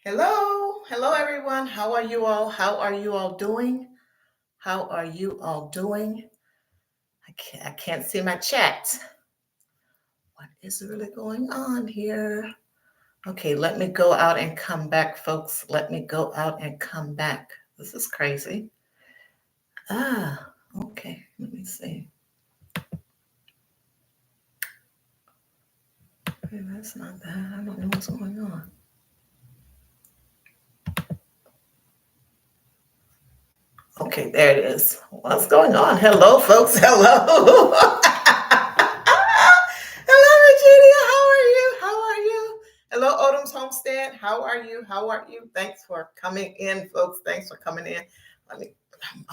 Hello everyone. How are you all? How are you all doing? How are you all doing? I can't see my chat. What is really going on here? Okay, let me go out and come back, folks. Let me go out and come back. This is crazy. Okay, let me see. Okay, that's not that. I don't know what's going on. Okay, there it is. What's going on? Hello, folks. Hello. Hello, Virginia. How are you? How are you? Hello, Odom's Homestead. How are you? How are you? Thanks for coming in, folks. Thanks for coming in. I'm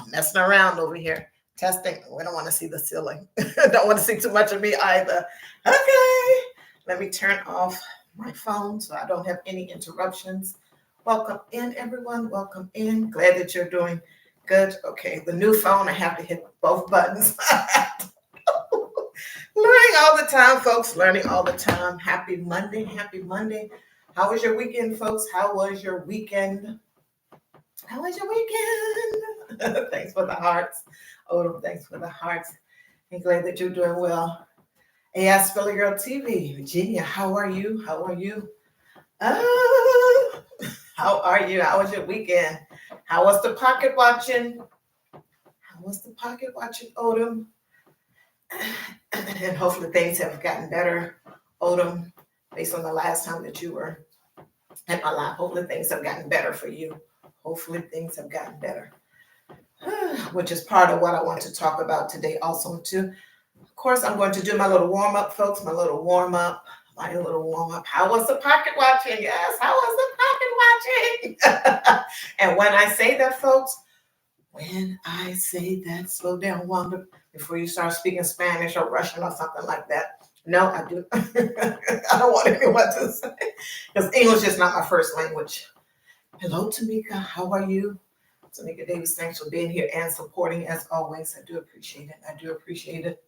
messing around over here. Testing. We don't want to see the ceiling. Don't want to see too much of me either. Okay. Let me turn off my phone so I don't have any interruptions. Welcome in, everyone. Welcome in. Glad that you're doing good. Okay, the new phone, I have to hit both buttons. Learning all the time, folks. Learning all the time. Happy Monday. Happy Monday. How was your weekend, folks? How was your weekend? How was your weekend? Thanks for the hearts. Oh, thanks for the hearts. I'm glad that you're doing well. AS Philly Girl TV. Virginia, how are you? How are you? How are you? How was your weekend? How was the pocket watching? How was the pocket watching, Odom? And hopefully things have gotten better, Odom, based on the last time that you were in my life. Hopefully things have gotten better for you. Hopefully things have gotten better, which is part of what I want to talk about today also too. Of course, I'm going to do my little warm-up, folks, my little warm-up. How was the pocket watching? Yes, how was the pocket watching? And when I say that, folks, slow down, Wanda, before you start speaking Spanish or Russian or something like that. No, I do. I don't want anyone to say, because English is not my first language. Hello, Tamika. How are you? Tamika Davis, thanks for being here and supporting as always. I do appreciate it. I do appreciate it.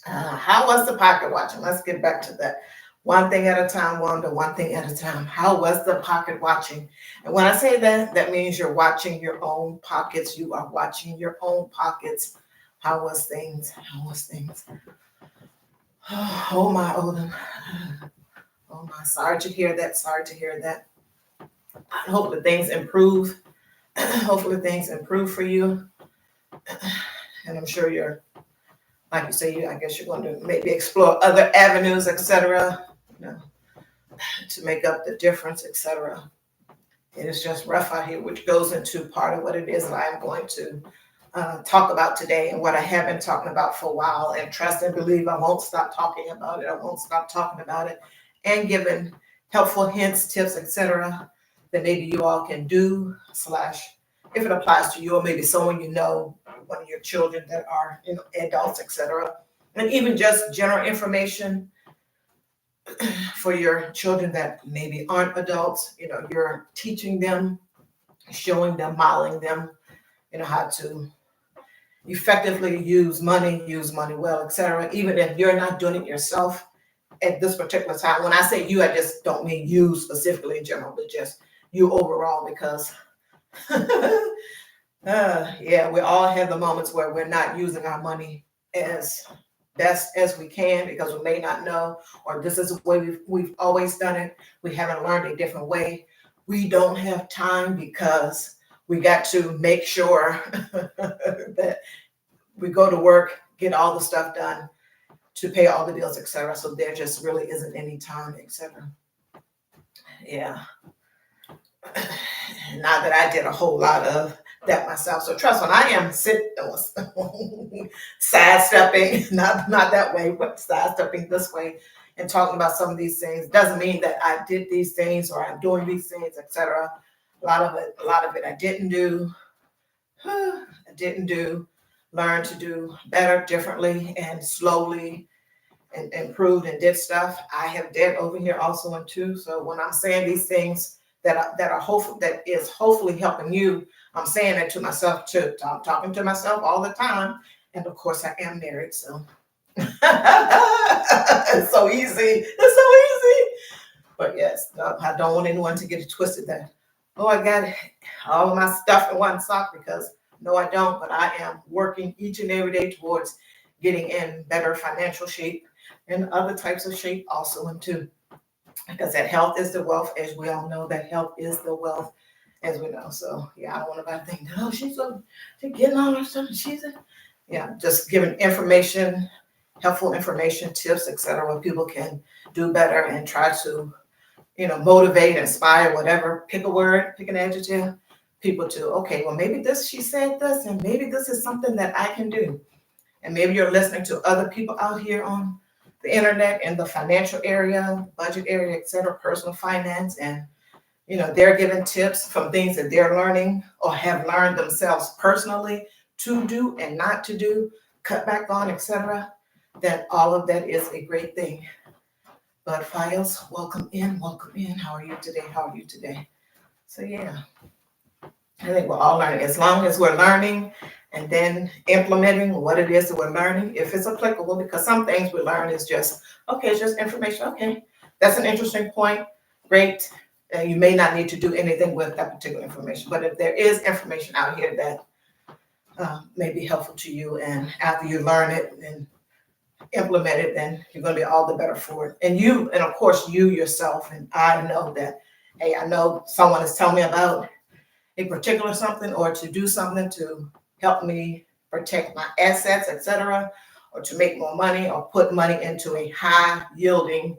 How was the pocket watching? Let's get back to that. One thing at a time, Wanda, one thing at a time. How was the pocket watching? And when I say that, that means you're watching your own pockets. You are watching your own pockets. How was things? How was things? Oh my, Odin. Oh my, sorry to hear that. Sorry to hear that. I hope that things improve. Hopefully things improve for you. And I'm sure you're, like you say, I guess you're going to maybe explore other avenues, etc., to make up the difference, etc. It is just rough out here, which goes into part of what it is that I am going to talk about today and what I have been talking about for a while. And trust and believe I won't stop talking about it. I won't stop talking about it and giving helpful hints, tips, etc. that maybe you all can do, / if it applies to you or maybe someone you know, one of your children that are adults, etc. And even just general information for your children that maybe aren't adults. You're teaching them, showing them, modeling them, how to effectively use money well, etc. Even if you're not doing it yourself at this particular time. When I say you, I just don't mean you specifically in general, but just you overall, because we all have the moments where we're not using our money as best as we can because we may not know, or this is the way we've always done it. We haven't learned a different way. We don't have time because we got to make sure that we go to work, get all the stuff done to pay all the bills, etc. So there just really isn't any time, etc. Yeah. Not that I did a whole lot of that myself. So trust me, I am sidestepping, not that way, but sidestepping this way and talking about some of these things. Doesn't mean that I did these things or I'm doing these things, etc. A lot of it I didn't do. Learn to do better, differently, and slowly, and improved and did stuff. I have did over here also and too. So when I'm saying these things that are hopeful, that is hopefully helping you, I'm saying it to myself too. I'm talking to myself all the time, and of course I am married, so it's so easy. It's so easy. But yes, no, I don't want anyone to get it twisted that, oh, I got all of my stuff in one sock, because no, I don't. But I am working each and every day towards getting in better financial shape and other types of shape also into, because that health is the wealth, as we all know, that health is the wealth, as we know. So yeah, I don't want anybody to think, oh, she's getting all her stuff. Yeah, just giving information, helpful information, tips, etc., where people can do better and try to, motivate, inspire, whatever. Pick a word, pick an adjective. People to, okay, well, maybe this, she said this, and maybe this is something that I can do. And maybe you're listening to other people out here on the internet in the financial area, budget area, etc., personal finance, and they're giving tips from things that they're learning or have learned themselves personally to do and not to do, cut back on, etc. That all of that is a great thing. But Files, welcome in, welcome in. How are you today? How are you today? So yeah, I think we're all learning. As long as we're learning and then implementing what it is that we're learning, if it's applicable, because some things we learn is just, okay, it's just information. Okay, that's an interesting point. Great. You may not need to do anything with that particular information, but if there is information out here that may be helpful to you, and after you learn it and implement it, then you're going to be all the better for it. And of course, you yourself, and I know that, hey, I know someone is telling me about a particular something, or to do something to help me protect my assets, etc., or to make more money, or put money into a high yielding,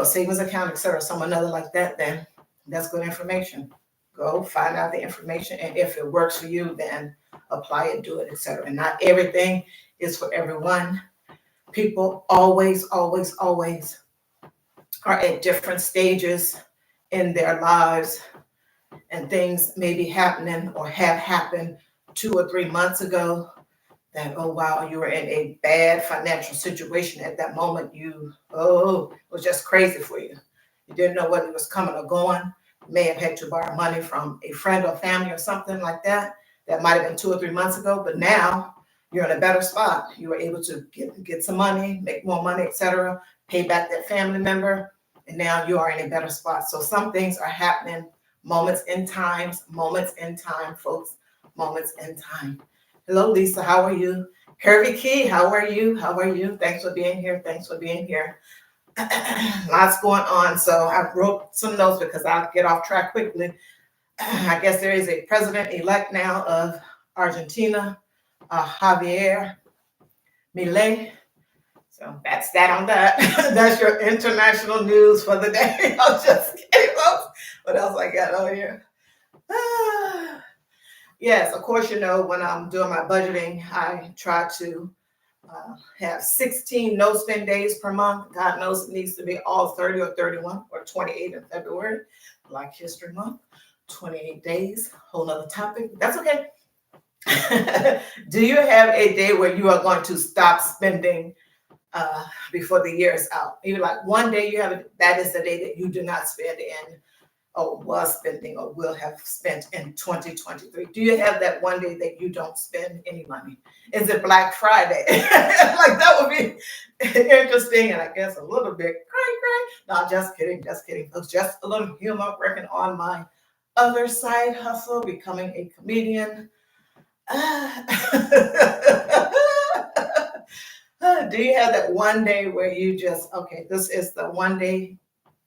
savings account, etc., someone other like that, then that's good information. Go find out the information, and if it works for you, then apply it, do it, etc. And not everything is for everyone. People always, always, always are at different stages in their lives, and things may be happening or have happened 2 or 3 months ago that, oh, wow, you were in a bad financial situation at that moment. It was just crazy for you. You didn't know whether it was coming or going. You may have had to borrow money from a friend or family or something like that. That might have been 2 or 3 months ago, but now you're in a better spot. You were able to get some money, make more money, etc., pay back that family member, and now you are in a better spot. So some things are happening, moments in time, folks, moments in time. Hello, Lisa, how are you? Curvy Key, how are you? How are you? Thanks for being here. Lots going on. So I wrote some notes because I'll get off track quickly. I guess there is a president-elect now of Argentina, Javier Milei. So that's that on that. That's your international news for the day. I'm just kidding, folks. What else I got on here? Yes, of course, when I'm doing my budgeting, I try to have 16 no-spend days per month. God knows it needs to be all 30 or 31 or 28 in February. Black History Month, 28 days, whole nother topic. That's okay. Do you have a day where you are going to stop spending before the year is out? Maybe like one day you have that is the day that you do not spend in, or was spending, or will have spent in 2023. Do you have that one day that you don't spend any money? Is it Black Friday? Like, that would be interesting, and I guess a little bit cray. No, just kidding. It was just a little humor, working on my other side hustle, becoming a comedian. Do you have that one day where you just, okay, this is the one day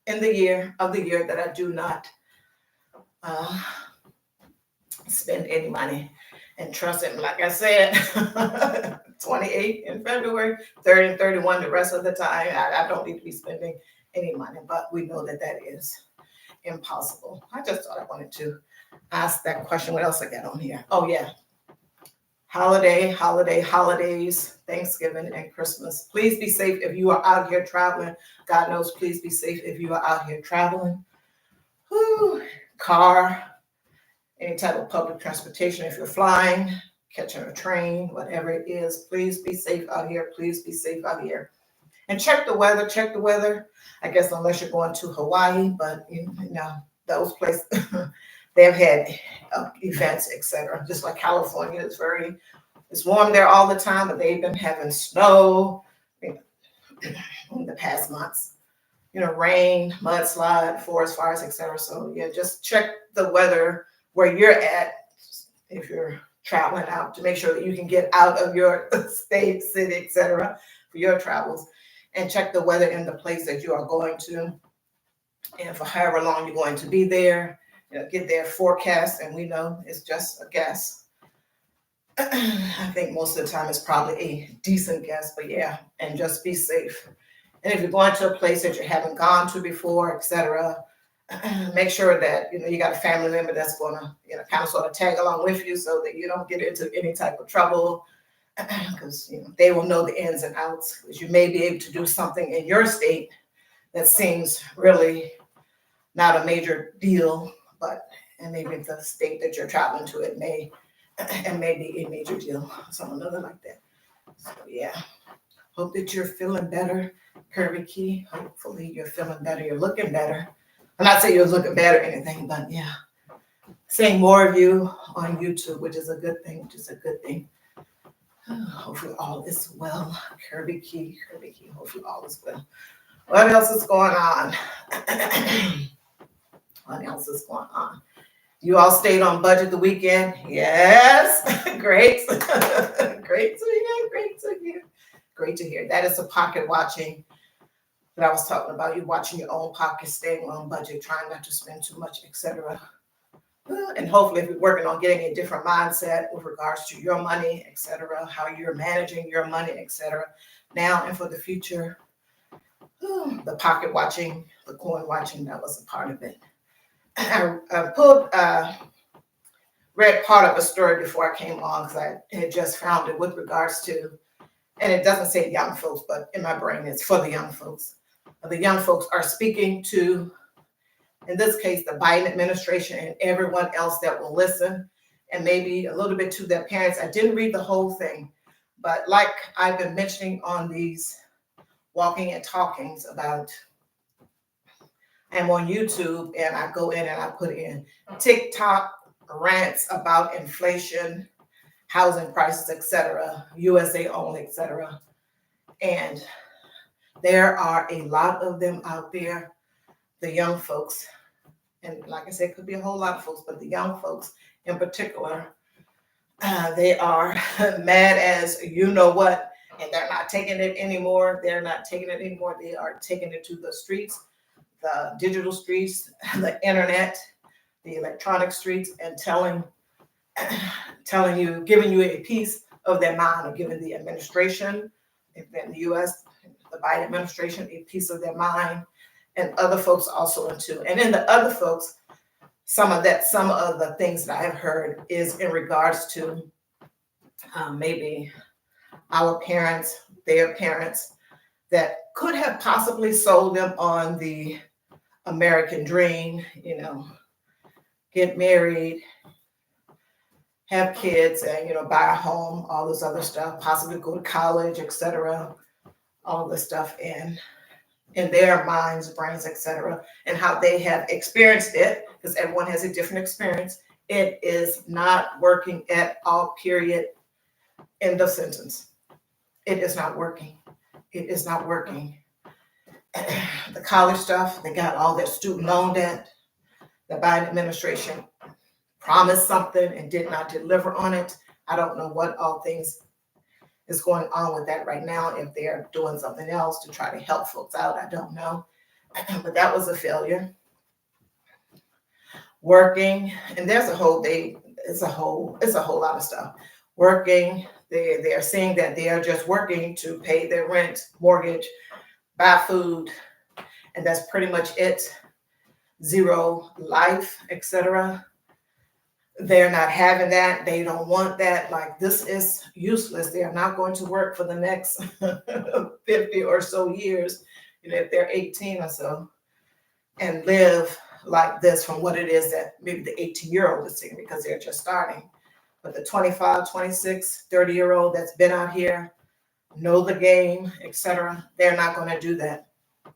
in the year that I do not spend any money? And trust him, like I said, 28 in February, 30 and 31 the rest of the time. I don't need to be spending any money, but we know that is impossible. I just thought I wanted to ask that question. What else I got on here? Oh yeah. Holidays, Thanksgiving and Christmas. Please be safe if you are out here traveling. God knows, please be safe if you are out here traveling. Car, any type of public transportation. If you're flying, catching a train, whatever it is, please be safe out here. And check the weather. I guess unless you're going to Hawaii, but those places, they have had events, etc. Just like California, it's warm there all the time, but they've been having snow in the past months. rain, mudslide, forest fires, etc. So yeah, just check the weather where you're at if you're traveling out to make sure that you can get out of your state, city, etc. for your travels, and check the weather in the place that you are going to, and for however long you're going to be there. Get their forecast, and we know it's just a guess. I think most of the time it's probably a decent guess, but yeah, and just be safe. And if you're going to a place that you haven't gone to before, etc., make sure that you got a family member that's going to kind of sort of tag along with you so that you don't get into any type of trouble, because they will know the ins and outs. Because you may be able to do something in your state that seems really not a major deal, but and maybe the state that you're traveling to, it may be a major deal, something other like that. So yeah, hope that you're feeling better, Kirby Key. Hopefully you're feeling better. You're looking better. I'm not saying you're looking bad or anything, but yeah, seeing more of you on YouTube, which is a good thing. Hopefully all is well. Kirby Key. Hopefully all is well. What else is going on? What else is going on? You all stayed on budget the weekend? Yes. Great. Great to hear. That is the pocket watching that I was talking about. You watching your own pocket, staying on budget, trying not to spend too much, etc. And hopefully if you're working on getting a different mindset with regards to your money, etc., how you're managing your money, etc., now and for the future, the pocket watching, the coin watching, that was a part of it. I read part of a story before I came on because I had just found it with regards to, and it doesn't say young folks, but in my brain it's for the young folks. The young folks are speaking to, in this case, the Biden administration and everyone else that will listen, and maybe a little bit to their parents. I didn't read the whole thing, but like I've been mentioning on these walking and talkings about, I'm on YouTube and I go in and I put in TikTok rants about inflation, housing prices, etc., USA only, etc. And there are a lot of them out there, the young folks, and like I said, it could be a whole lot of folks, but the young folks in particular, they are mad as you know what, and they're not taking it anymore. They are taking it to the streets, the digital streets, the internet, the electronic streets, and telling you, giving you a piece of their mind, or giving the administration, in the U.S., the Biden administration, a piece of their mind, and other folks also too. And in the other folks, some of the things that I have heard is in regards to maybe our parents, their parents, that could have possibly sold them on the American dream, get married, have kids, and buy a home, all this other stuff, possibly go to college, etc., all this stuff in their minds, brains, etc., and how they have experienced it, because everyone has a different experience. It is not working at all, period. End of sentence. It is not working. It is not working. The college stuff, they got all their student loan debt. The Biden administration promised something and did not deliver on it. I don't know what all things is going on with that right now. If they're doing something else to try to help folks out, I don't know. But that was a failure. Working, and there's a whole lot of stuff. Working, they are saying that they are just working to pay their rent, mortgage, buy food, and that's pretty much it. Zero life, etc. They're not having that. They don't want that. Like, this is useless. They are not going to work for the next 50 or so years, if they're 18 or so, and live like this from what it is that maybe the 18-year-old is seeing, because they're just starting. But the 25, 26, 30-year-old that's been out here, know the game, etc., they're not going to do that.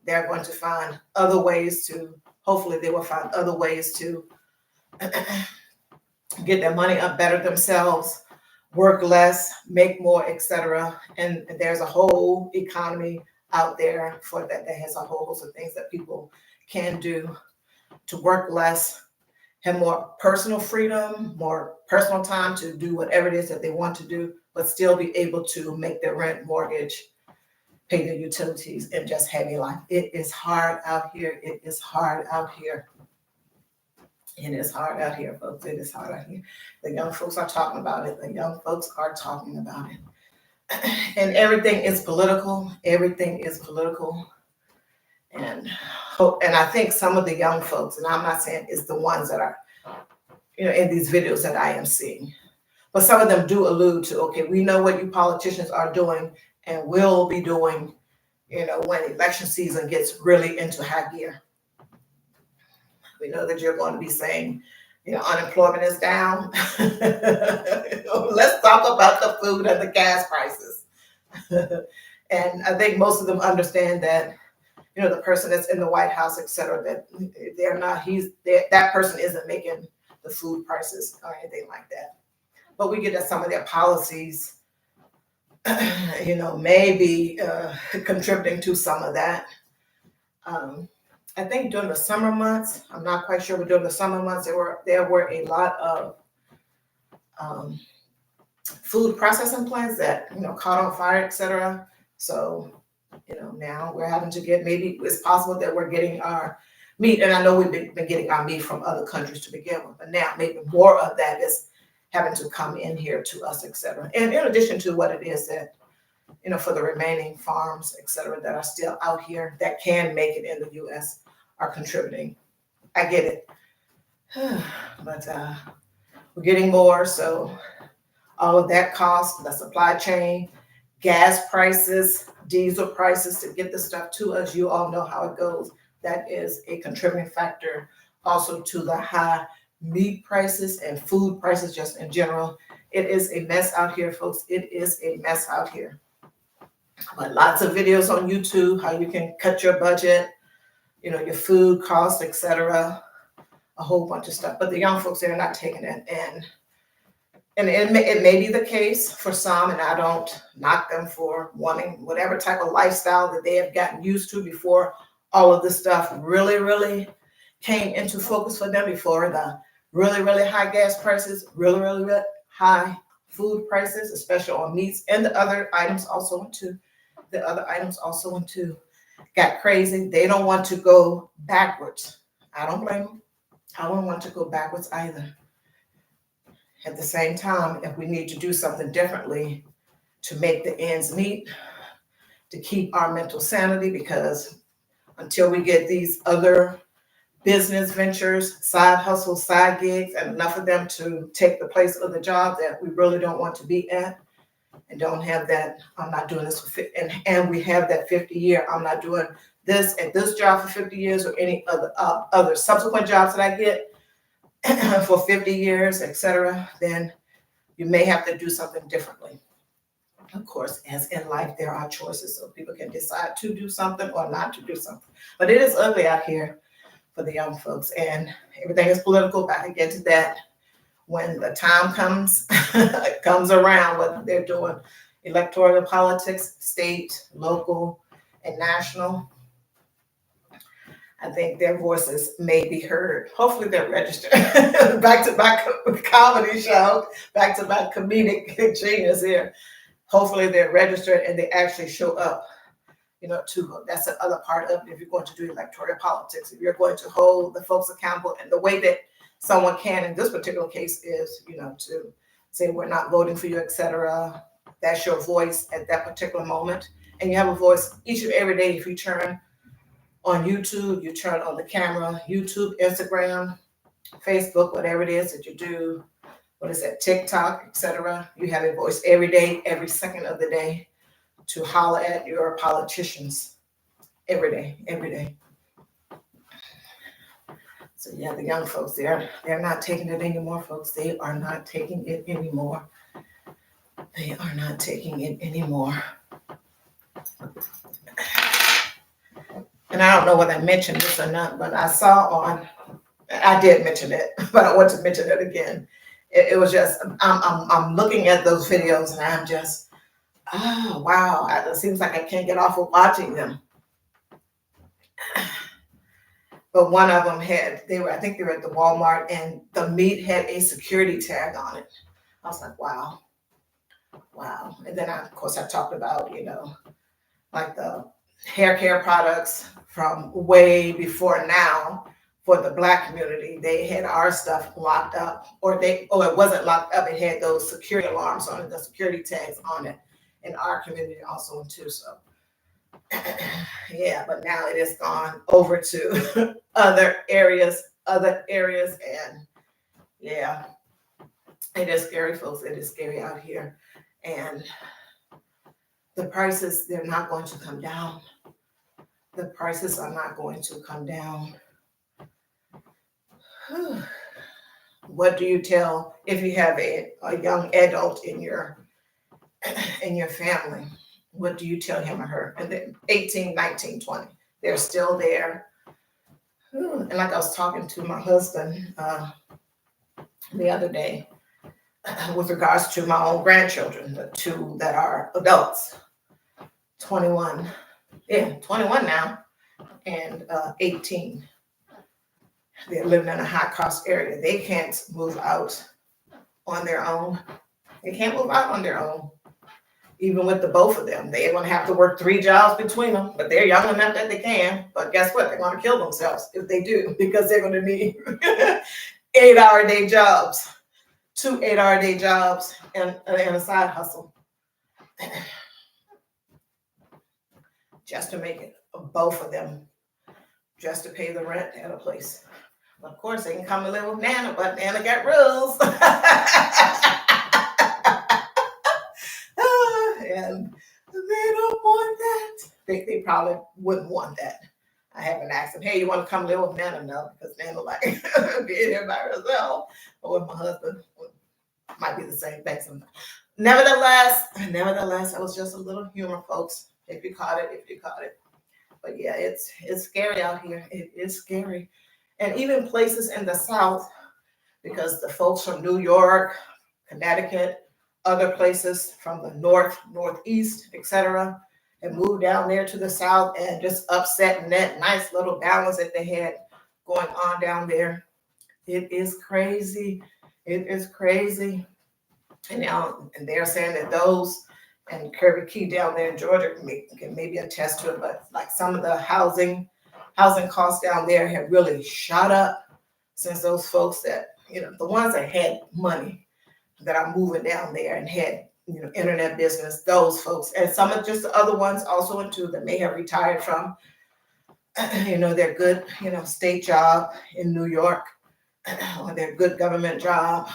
They're going to find other ways to, hopefully they will find other ways to get their money up, better themselves, work less, make more, etc. And there's a whole economy out there for that has a whole host of things that people can do to work less, have more personal freedom, more personal time to do whatever it is that they want to do, but still be able to make their rent, mortgage, pay their utilities, and just have a life. It is hard out here. It is hard out here. It is hard out here, folks. It is hard out here. The young folks are talking about it. The young folks are talking about it. And everything is political. Everything is political. And I think some of the young folks, and I'm not saying it's the ones that are, in these videos that I am seeing, but some of them do allude to, okay, we know what you politicians are doing and will be doing, when election season gets really into high gear. We know that you're going to be saying, unemployment is down. Let's talk about the food and the gas prices. And I think most of them understand that, the person that's in the White House, et cetera, that that person isn't making the food prices or anything like that. But we get that some of their policies, may be contributing to some of that. I think during the summer months, I'm not quite sure, but during the summer months, there were a lot of food processing plants that, caught on fire, et cetera. So, now we're having to maybe it's possible that we're getting our meat, and I know we've been getting our meat from other countries to begin with, but now maybe more of that is having to come in here to us, et cetera. And in addition to what it is that, for the remaining farms, et cetera, that are still out here that can make it in the U.S. are contributing. I get it. But we're getting more. So all of that cost, the supply chain, gas prices, diesel prices to get the stuff to us, you all know how it goes. That is a contributing factor also to the high meat prices and food prices just in general. It is a mess out here, folks. It is a mess out here. But lots of videos on YouTube, how you can cut your budget, your food costs, etc. A whole bunch of stuff. But the young folks, they're not taking it. And it may be the case for some, and I don't knock them for wanting whatever type of lifestyle that they have gotten used to before all of this stuff really, really came into focus for them, before the really, really high gas prices, really, really, really high food prices, especially on meats, and the other items also went to. Got crazy. They don't want to go backwards. I don't blame them. I don't want to go backwards either. At the same time, if we need to do something differently to make the ends meet, to keep our mental sanity, because until we get these other business ventures, side hustles, side gigs, and enough of them to take the place of the job that we really don't want to be at, and don't have that, I'm not doing this for and we have that 50-year, I'm not doing this at this job for 50 years or any other subsequent jobs that I get for 50 years, etc., then you may have to do something differently. Of course, as in life, there are choices, so people can decide to do something or not to do something. But it is ugly out here for the young folks, and everything is political. But I get to that when the time comes around, what they're doing, electoral politics, state, local, and national. I think their voices may be heard. Hopefully they're registered. Back-to-back comedy show, back-to-back comedic genius here. Hopefully they're registered and they actually show up, that's the other part of it. If you're going to do electoral politics, if you're going to hold the folks accountable, and the way that someone can in this particular case is, to say we're not voting for you, etc. That's your voice at that particular moment. And you have a voice each and every day. If you turn on YouTube, you turn on the camera, YouTube, Instagram, Facebook, whatever it is that you do, TikTok, etc. You have a voice every day, every second of the day to holler at your politicians every day. So yeah, the young folks, they're not taking it anymore, folks. They are not taking it anymore. They are not taking it anymore. And I don't know whether I mentioned this or not, but I did mention it, but I want to mention it again. It was just, I'm looking at those videos and I'm just Oh, wow. It seems like I can't get off of watching them. But one of them I think they were at the Walmart, and the meat had a security tag on it. I was like, wow, wow. And then of course, I talked about, like the hair care products from way before now for the Black community. They had our stuff locked up, it wasn't locked up. It had those security alarms on it, the security tags on it in our community also too. So yeah, but now it has gone over to other areas, and yeah, it is scary, folks. It is scary out here, and the prices, they're not going to come down. The prices are not going to come down. What do you tell if you have a young adult in your family? What do you tell him or her? And then 18, 19, 20, they're still there. And like I was talking to my husband the other day with regards to my own grandchildren, the two that are adults, 21 now, and 18. They're living in a high cost area. They can't move out on their own. They can't move out on their own. Even with the both of them, they're going to have to work 3 jobs between them, but they're young enough that they can. But guess what? They're going to kill themselves if they do, because they're going to need 8-hour day jobs, 2 8-hour day jobs, and a side hustle just to make it, both of them, just to pay the rent at a place. But of course, they can come and live with Nana, but Nana got rules. And they don't want that. They probably wouldn't want that. I haven't asked them, hey, you want to come live with Nana? No, because Nana like being here by herself. Or with my husband, might be the same thing sometimes. Nevertheless, that was just a little humor, folks. If you caught it. But yeah, it's scary out here. It is scary. And even places in the South, because the folks from New York, Connecticut, other places from the North, Northeast, etc., and moved down there to the South and just upsetting that nice little balance that they had going on down there. It is crazy. It is crazy. And now, and they're saying that those, and Kirby Key down there in Georgia can maybe attest to it, but like some of the housing costs down there have really shot up since those folks that, the ones that had money that are moving down there and had, internet business, those folks, and some of just the other ones also into that may have retired from, their good, state job in New York or their good government job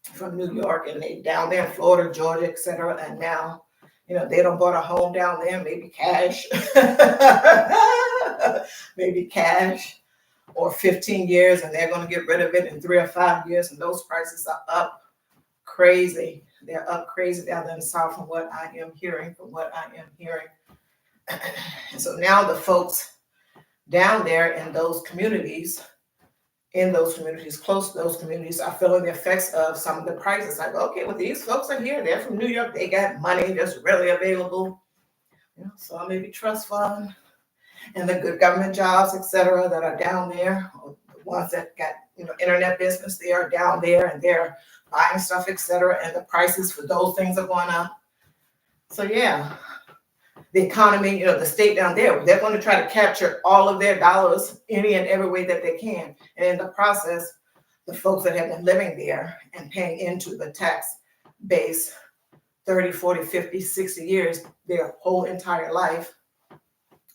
from New York, and they down there in Florida, Georgia, etc. And now, they don't bought a home down there, maybe cash, or 15 years, and they're going to get rid of it in 3 or 5 years, and those prices are up crazy. They're up crazy down there in the South from what I am hearing. And so now the folks down there in those communities, close to those communities, are feeling the effects of some of the prices. Like, okay, well, these folks are here. They're from New York. They got money that's really available. So maybe trust fund and the good government jobs, etc., that are down there, or the ones that got, internet business, they are down there and they're buying stuff, etc., and the prices for those things are going up. So yeah, the economy, the state down there, they're going to try to capture all of their dollars any and every way that they can. And in the process, the folks that have been living there and paying into the tax base 30, 40, 50, 60 years, their whole entire life.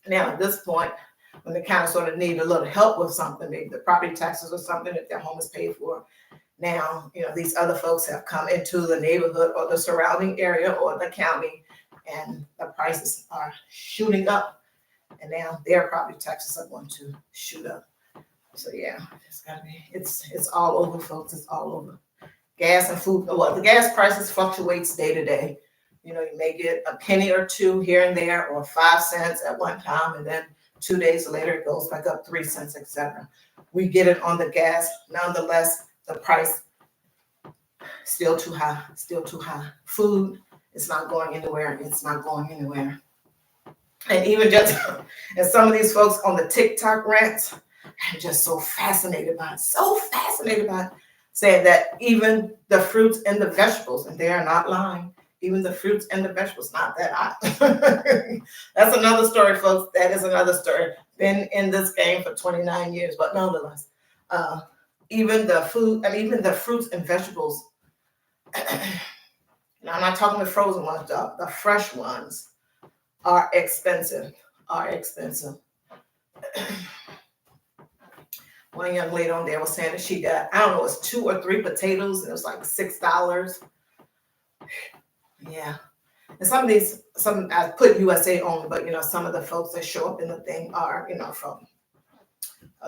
Now, at this point, when they kind of sort of need a little help with something, maybe the property taxes or something, if their home is paid for, now, these other folks have come into the neighborhood or the surrounding area or the county, and the prices are shooting up. And now their property taxes are going to shoot up. So yeah, it's all over, folks. It's all over. Gas and food. Well, the gas prices fluctuates day to day. You may get a penny or two here and there, or 5 cents at one time, and then 2 days later it goes back up 3 cents, etc. We get it on the gas. Nonetheless, the price still too high. Food It's not going anywhere. It's not going anywhere. And even just, and some of these folks on the TikTok rants, I'm just so fascinated by it, saying that even the fruits and the vegetables, and they are not lying, even the fruits and the vegetables, not that I, that's another story, folks. That is another story. Been in this game for 29 years, but nonetheless, even the food and even the fruits and vegetables, now I'm not talking the frozen ones, the fresh ones are expensive, One young lady on there was saying that she got, I don't know, it's 2 or 3 potatoes, and it was like $6. Yeah. And some I put USA only, but some of the folks that show up in the thing are, from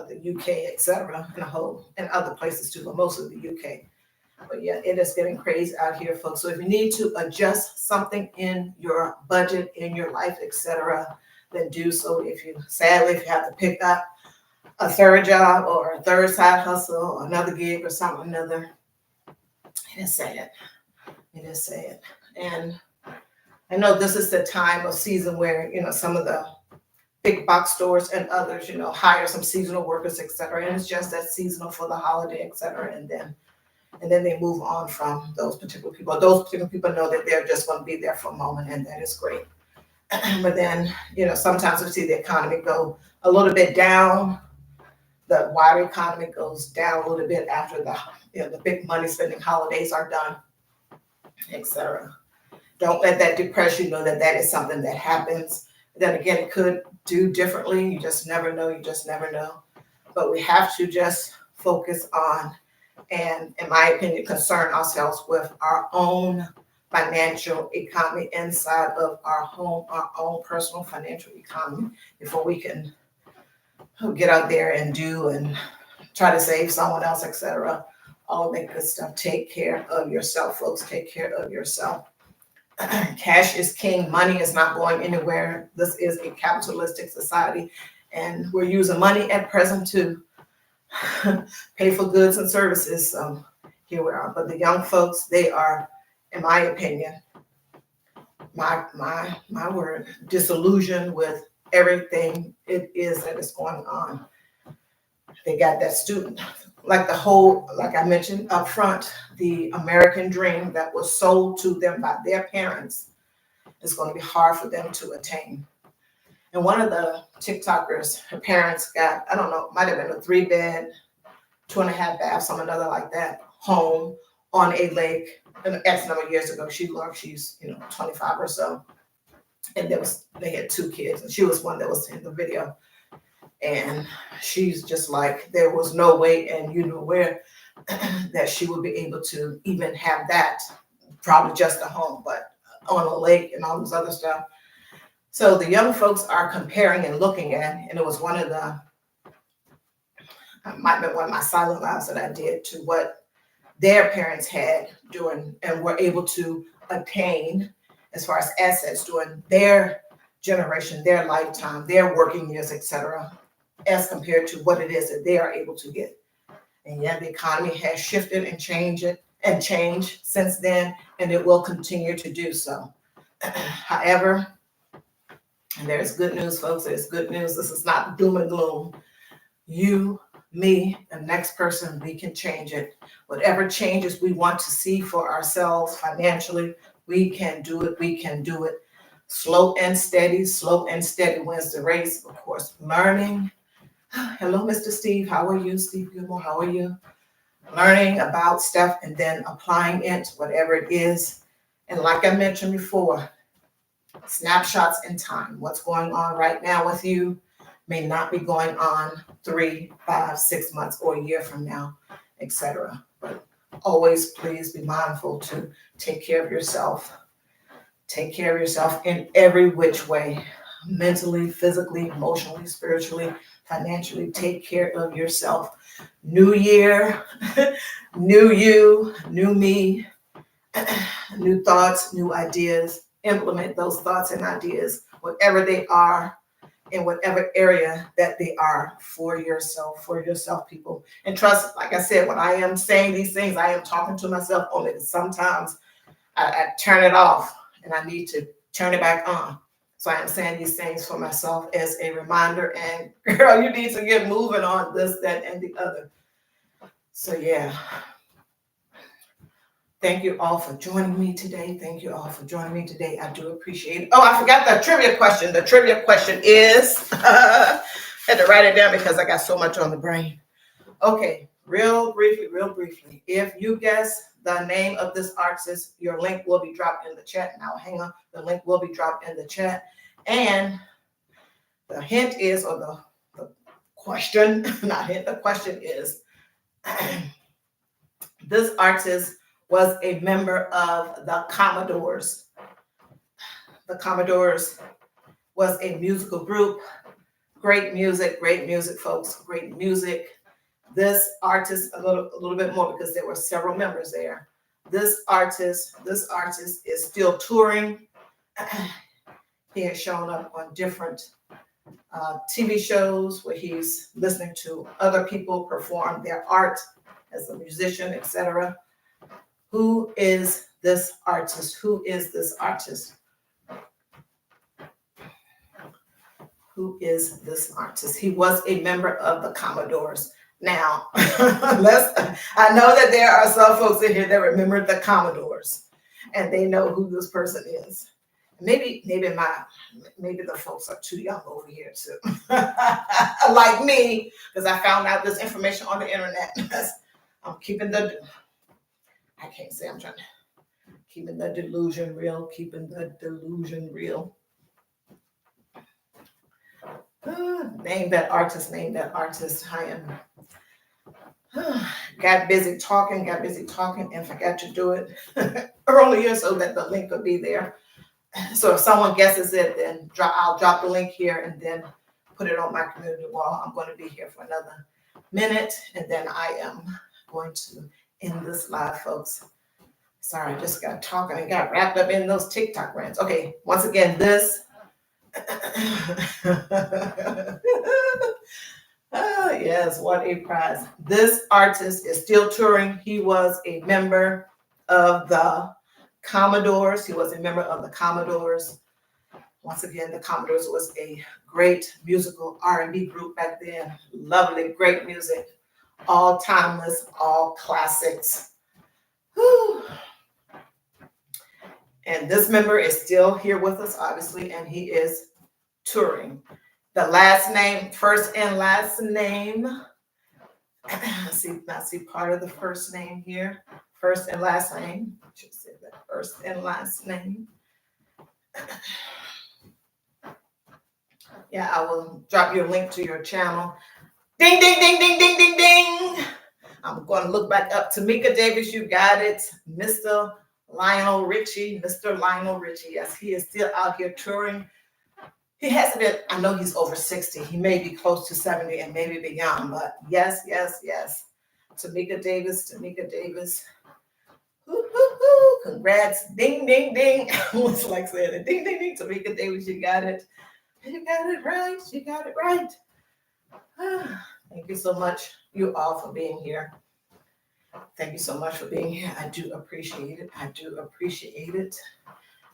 the UK, etc., and other places too, but mostly the UK. But yeah, it is getting crazy out here, folks. So if you need to adjust something in your budget, in your life, etc., then do so. If you have to pick up a third job or a third side hustle or another gig or something another, it is sad. And I know this is the time of season where, some of the big box stores and others, hire some seasonal workers, etc. And it's just that seasonal for the holiday, etc. And then they move on from those particular people. Those particular people know that they're just going to be there for a moment, and that is great. But then, sometimes we see the economy go a little bit down. The wider economy goes down a little bit after the big money spending holidays are done, etc. Don't let that depress you. Know that is something that happens. Then again, it could do differently. You just never know. But we have to just focus on, and in my opinion, concern ourselves with our own financial economy inside of our home, our own personal financial economy, before we can get out there and do and try to save someone else, etc. All that good stuff. Take care of yourself, folks. Take care of yourself. Cash is king. Money is not going anywhere. This is a capitalistic society, and we're using money at present to pay for goods and services. So here we are. But the young folks, they are, in my opinion, my word, disillusioned with everything it is that is going on. They got that student, like I mentioned up front, the American dream that was sold to them by their parents is going to be hard for them to attain. And one of the TikTokers, her parents got, I don't know, might have been a 3-bed, 2.5 bath, some another like that, home on a lake an X number of years ago. She's 25 or so. And they had 2 kids, and she was one that was in the video. And she's just like, there was no way, and where, that she would be able to even have that, probably just a home, but on a lake and all this other stuff. So the young folks are comparing and looking at, and it was might have been one of my silent lives that I did, to what their parents had doing and were able to attain as far as assets during their generation, their lifetime, their working years, etc., as compared to what it is that they are able to get. And yeah, the economy has shifted and changed since then, and it will continue to do so. However, and there's good news, folks. There's good news. This is not doom and gloom. You, me, the next person, we can change it. Whatever changes we want to see for ourselves financially, we can do it. We can do it. Slow and steady wins the race. Of course, learning. Hello, Mr. Steve. How are you? Steve Gilmore, how are you? Learning about stuff and then applying it, whatever it is. And like I mentioned before, snapshots in time. What's going on right now with you may not be going on 3, 5, 6 months or a year from now, etc. But always please be mindful to take care of yourself. Take care of yourself in every which way. Mentally, physically, emotionally, spiritually, financially. Take care of yourself. New year, new you, new me, new thoughts, new ideas. Implement those thoughts and ideas, whatever they are, in whatever area that they are, for yourself, people. And trust, like I said, when I am saying these things, I am talking to myself only. Sometimes I turn it off and I need to turn it back on. So I am saying these things for myself as a reminder. And girl, you need to get moving on this, that, and the other. So yeah. Thank you all for joining me today. Thank you all for joining me today. I do appreciate it. Oh, I forgot the trivia question. The trivia question is, I had to write it down because I got so much on the brain. Okay, real briefly. If you guess the name of this artist, your link will be dropped in the chat. Now, hang on. The link will be dropped in the chat. And the hint is, or the question, not hint, the question is, this artist was a member of the Commodores. The Commodores was a musical group. Great music, folks, great music. This artist, a little bit more because there were several members there. This artist is still touring. He has shown up on different TV shows where he's listening to other people perform their art as a musician, etc. Who is this artist? Who is this artist? Who is this artist? He was a member of the Commodores. Now, I know that there are some folks in here that remember the Commodores, and they know who this person is. Maybe the folks are too young over here too, like me, because I found out this information on the internet. I'm keeping the, I can't say I'm trying to, keeping the delusion real, keeping the delusion real. Name that artist. I am got busy talking and forgot to do it earlier so that the link will be there. So if someone guesses it, then I'll drop the link here and then put it on my community wall. I'm going to be here for another minute, and then I am going to end this live, folks. Sorry, I just got talking and got wrapped up in those TikTok rants. Okay, once again, this. Oh, yes, what a prize. This artist is still touring. He was a member of the Commodores. Once again, the Commodores was a great musical R&B group back then. Lovely, great music. All timeless, all classics. Whew. And this member is still here with us, obviously, and he is touring. The last name, first and last name. I see part of the first name here. First and last name. Should say that. First and last name. Yeah, I will drop you a link to your channel. Ding, ding, ding, ding, ding, ding, ding. I'm going to look back up. Tamika Davis, you got it. Mr. Lionel Richie. Yes, he is still out here touring. He hasn't been, I know he's over 60. He may be close to 70 and maybe beyond, but yes. Tamika Davis. Woo. Congrats. Ding, ding, ding. Almost like saying it. Ding, ding, ding. Tamika Davis, you got it. You got it right. Thank you so much, you all, for being here. Thank you so much for being here. I do appreciate it.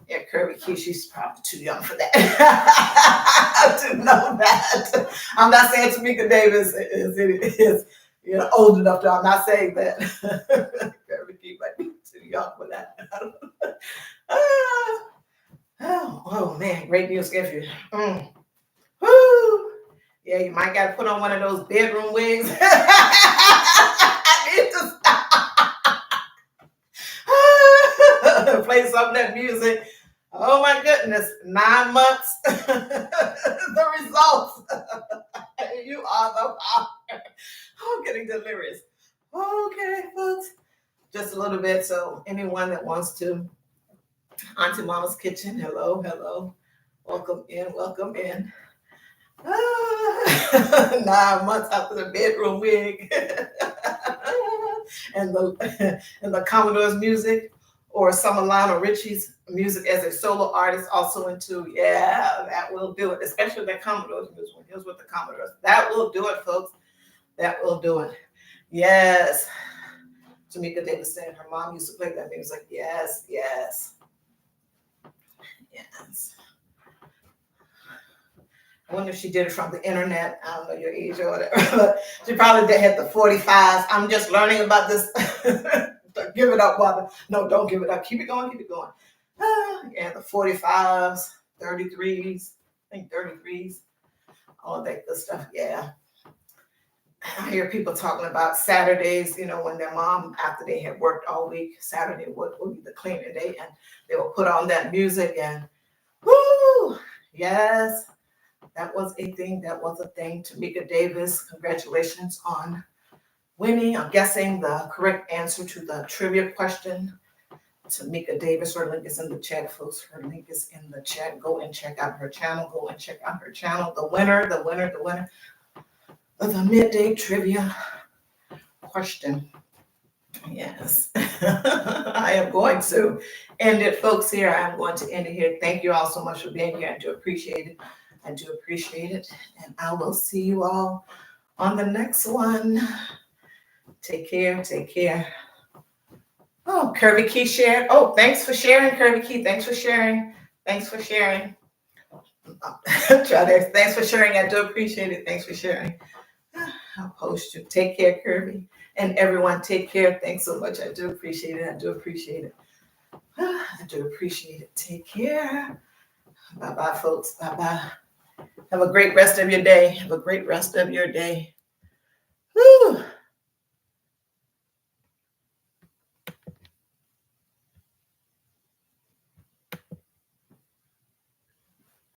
Yeah, Kirby Key, she's probably too young for that. I do know that. I'm not saying Tamika Davis is old enough to. I'm not saying that. Kirby Key might be too young for that. Oh man, great music if you. Woo. Yeah, you might got to put on one of those bedroom wigs. I need to stop. Play some of that music. Oh my goodness, 9 months. The results. You are the power. I'm getting delirious. Okay, folks. Just a little bit. So anyone that wants to, Auntie Mama's Kitchen, hello. Welcome in. 9 months after the bedroom wig and the Commodore's music, or some of Lionel Richie's music as a solo artist, also into, that will do it, especially the Commodore's music when he was with the Commodores. That will do it, folks. That will do it. Yes. Tamika Davis said her mom used to play that music. Yes. Yes. I wonder if she did it from the internet. I don't know your age or whatever, but she probably did hit the 45s. I'm just learning about this. Give it up, Barbara. No, don't give it up. Keep it going, keep it going. Yeah, the 45s, 33s, I think 33s, all that good stuff. Yeah. I hear people talking about Saturdays, when their mom, after they had worked all week, Saturday would be the cleaning day, and they will put on that music and whoo, yes, that was a thing. That was a thing. Tamika Davis, congratulations on winning. I'm guessing the correct answer to the trivia question. Tamika Davis, her link is in the chat, folks. Her link is in the chat. Go and check out her channel. Go and check out her channel. The winner of the midday trivia question. Yes. I am going to end it, folks, here. I am going to end it here. Thank you all so much for being here. I do appreciate it. I do appreciate it. And I will see you all on the next one. Take care. Take care. Oh, Kirby Key shared. Oh, thanks for sharing, Kirby Key. Thanks for sharing. Thanks for sharing. Thanks for sharing. I do appreciate it. Thanks for sharing. I'll post you. Take care, Kirby. And everyone, take care. Thanks so much. I do appreciate it. I do appreciate it. I do appreciate it. Take care. Bye-bye, folks. Bye-bye. Have a great rest of your day. Have a great rest of your day.